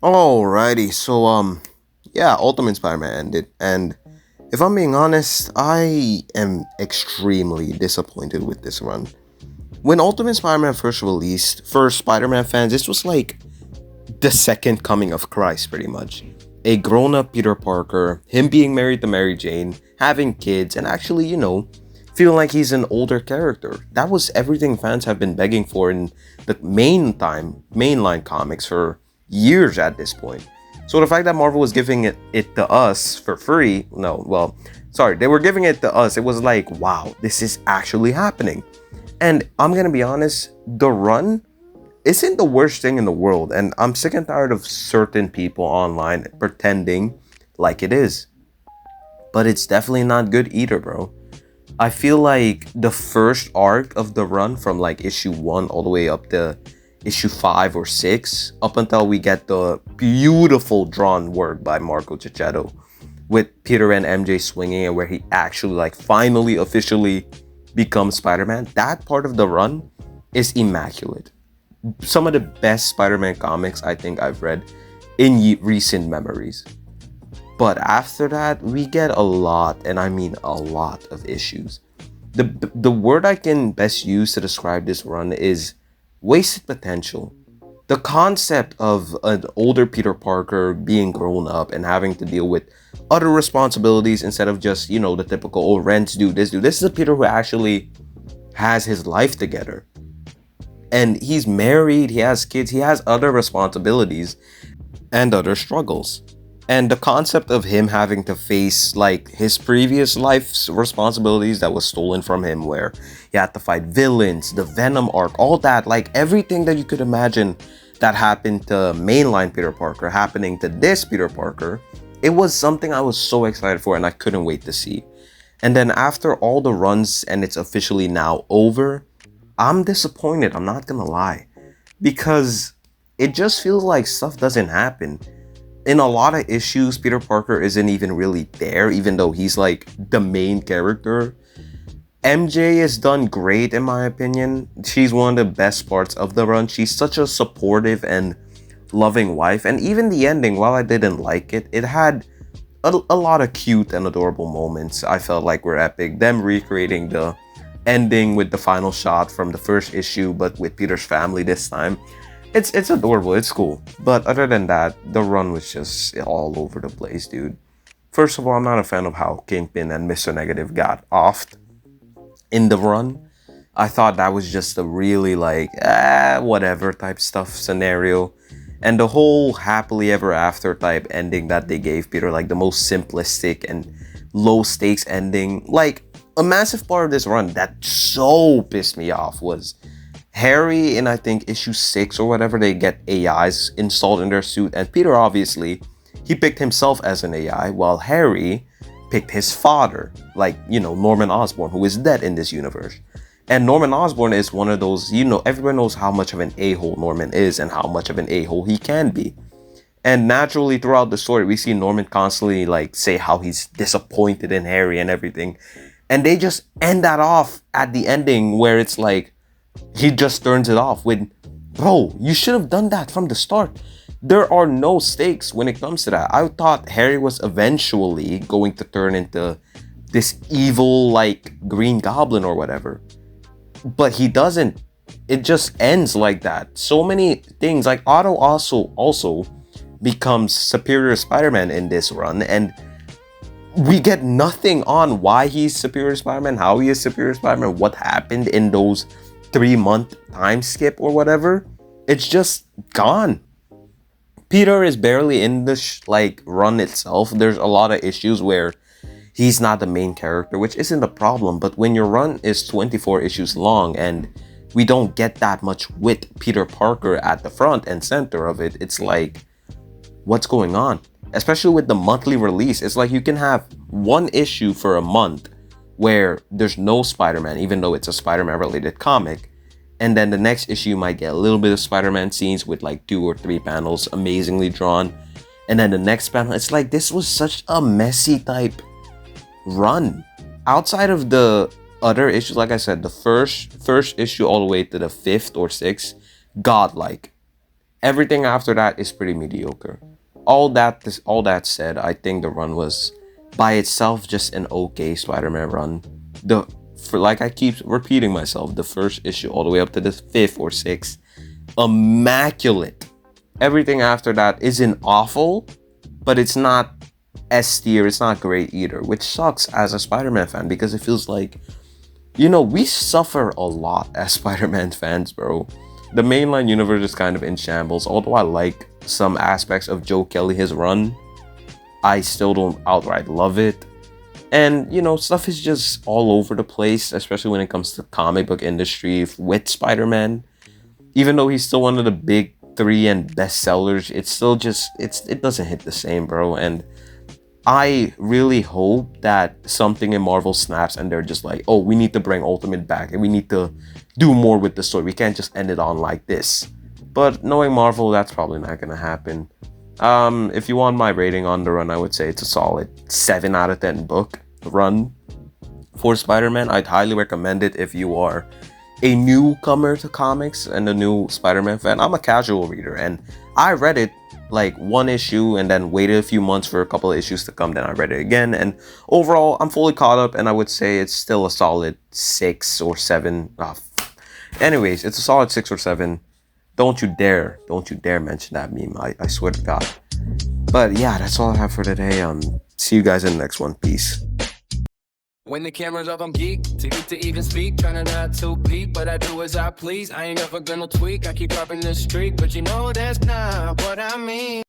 Alrighty, yeah, Ultimate Spider-Man ended, and if I'm being honest, I am extremely disappointed with this run. When Ultimate Spider-Man first released, for Spider-Man fans, this was like the second coming of Christ, pretty much. A grown-up Peter Parker, him being married to Mary Jane, having kids, and actually, feeling like he's an older character. That was everything fans have been begging for in the mainline comics for years at this point. So the fact that Marvel was giving it to us for free, no, well, sorry, they were giving it to us. It was like, wow, this is actually happening. And I'm gonna be honest, the run isn't the worst thing in the world, and I'm sick and tired of certain people online pretending like it is. But it's definitely not good either, bro. I feel like the first arc of the run from like issue 1 all the way up to issue 5 or 6, up until we get the beautiful drawn work by Marco Cicchetto with Peter and MJ swinging and where he actually like finally officially becomes Spider-Man. That part of the run is immaculate. Some of the best Spider-Man comics I think I've read in recent memories. But after that, we get a lot, and I mean a lot of issues. The word I can best use to describe this run is wasted potential. The concept of an older Peter Parker being grown up and having to deal with other responsibilities instead of just, the typical, oh, rents do this, do this. This is a Peter who actually has his life together. And he's married, he has kids, he has other responsibilities and other struggles. And the concept of him having to face like his previous life's responsibilities that was stolen from him, where he had to fight villains, the Venom arc, all that, like everything that you could imagine that happened to mainline Peter Parker happening to this Peter Parker, it was something I was so excited for and I couldn't wait to see. And then after all the runs and it's officially now over, I'm disappointed, I'm not gonna lie, because it just feels like stuff doesn't happen. In a lot of issues, Peter Parker isn't even really there, even though he's like the main character. MJ is done great, in my opinion. She's one of the best parts of the run. She's such a supportive and loving wife. And even the ending, while I didn't like it, it had a lot of cute and adorable moments I felt like were epic. Them recreating the ending with the final shot from the first issue, but with Peter's family this time. It's adorable, it's cool. But other than that, the run was just all over the place, dude. First of all, I'm not a fan of how Kingpin and Mr. Negative got offed in the run. I thought that was just a really like, whatever type stuff scenario. And the whole happily ever after type ending that they gave Peter, like the most simplistic and low stakes ending. Like, a massive part of this run that so pissed me off was Harry in I think issue 6 or whatever, they get AIs installed in their suit, and Peter obviously he picked himself as an AI while Harry picked his father, like, Norman Osborn, who is dead in this universe. And Norman Osborn is one of those, everyone knows how much of an a-hole Norman is and how much of an a-hole he can be. And naturally throughout the story, we see Norman constantly like say how he's disappointed in Harry and everything. And they just end that off at the ending where it's like he just turns it off with, bro, you should have done that from the start. There are no stakes when it comes to that. I thought Harry was eventually going to turn into this evil like Green Goblin or whatever. But he doesn't. It just ends like that. So many things, like Otto also becomes Superior Spider-Man in this run, and we get nothing on why he's Superior Spider-Man, how he is Superior Spider-Man, what happened in those 3-month time skip or whatever. It's just gone. Peter is barely in the run itself. There's a lot of issues where he's not the main character, which isn't a problem. But when your run is 24 issues long and we don't get that much with Peter Parker at the front and center of it, it's like, what's going on? Especially with the monthly release, it's like you can have one issue for a month where there's no Spider-Man, even though it's a Spider-Man related comic. And then the next issue you might get a little bit of Spider-Man scenes with like 2 or 3 panels amazingly drawn. And then the next panel, it's like this was such a messy type run. Outside of the other issues, like I said, the first issue all the way to the 5th or 6th, godlike. Everything after that is pretty mediocre. All that said, I think the run was by itself just an okay Spider-Man run. The for like I keep repeating myself, the first issue all the way up to the fifth or sixth, immaculate. Everything after that isn't awful, but it's not S tier. It's not great either, which sucks as a Spider-Man fan because it feels like, we suffer a lot as Spider-Man fans, bro. The mainline universe is kind of in shambles. Although I like some aspects of Joe Kelly, his run, I still don't outright love it. And, stuff is just all over the place, especially when it comes to the comic book industry with Spider-Man. Even though he's still one of the big three and best sellers, it's still just, it doesn't hit the same, bro. And I really hope that something in Marvel snaps and they're just like, oh, we need to bring Ultimate back and we need to do more with the story. We can't just end it on like this. But knowing Marvel, that's probably not gonna happen. If you want my rating on the run, I would say it's a solid 7 out of 10 book run for Spider-Man. I'd highly recommend it if you are a newcomer to comics and a new Spider-Man fan. I'm a casual reader and I read it like one issue and then waited a few months for a couple of issues to come, then I read it again, and overall I'm fully caught up and I would say it's still a solid 6 or 7. Anyways, it's a solid 6 or 7. Don't you dare mention that meme. I swear to God. But yeah, that's all I have for today. See you guys in the next one. Peace. When the camera's off, I'm geek. Too geek to even speak. Trying to not to peak, but I do as I please. I ain't ever gonna tweak. I keep dropping this streak, but you know that's not what I mean.